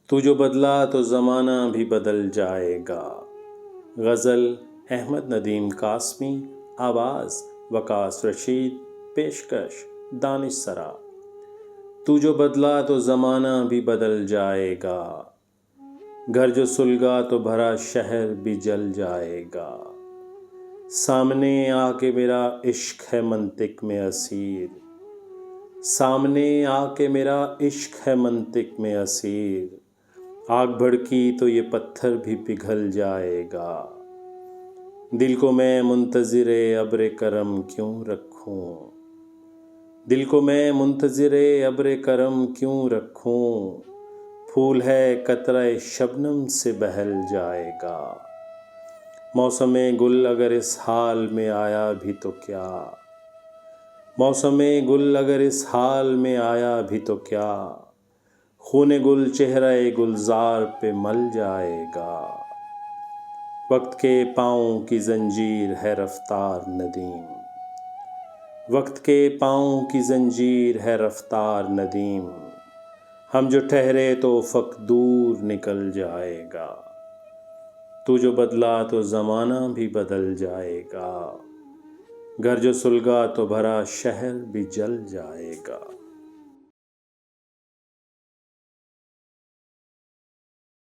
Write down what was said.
तू जो बदला तो ज़माना भी बदल जाएगा। गज़ल अहमद नदीम कासमी, आवाज़ वकास रशीद, पेशकश दानिश सरा। तू जो बदला तो ज़माना भी बदल जाएगा। घर जो सुलगा तो भरा शहर भी जल जाएगा। सामने आके मेरा इश्क है मंतिक में असीर, सामने आके मेरा इश्क है मंतिक में असीर। आग भड़की तो ये पत्थर भी पिघल जाएगा। दिल को मैं मुंतज़िरे अब्रे करम क्यों रखूं, दिल को मैं मुंतज़िरे अब्रे करम क्यों रखूं। फूल है कतरे शबनम से बहल जाएगा। मौसमे गुल अगर इस हाल में आया भी तो क्या, मौसमे गुल अगर इस हाल में आया भी तो क्या। खूने गुल चेहरे गुलजार पे मल जाएगा। वक्त के पाँव की जंजीर है रफ्तार नदीम, वक्त के पाँव की जंजीर है रफ्तार नदीम। हम जो ठहरे तो उफ़क़ दूर निकल जाएगा। तू जो बदला तो ज़माना भी बदल जाएगा। घर जो सुलगा तो भरा शहर भी जल जाएगा।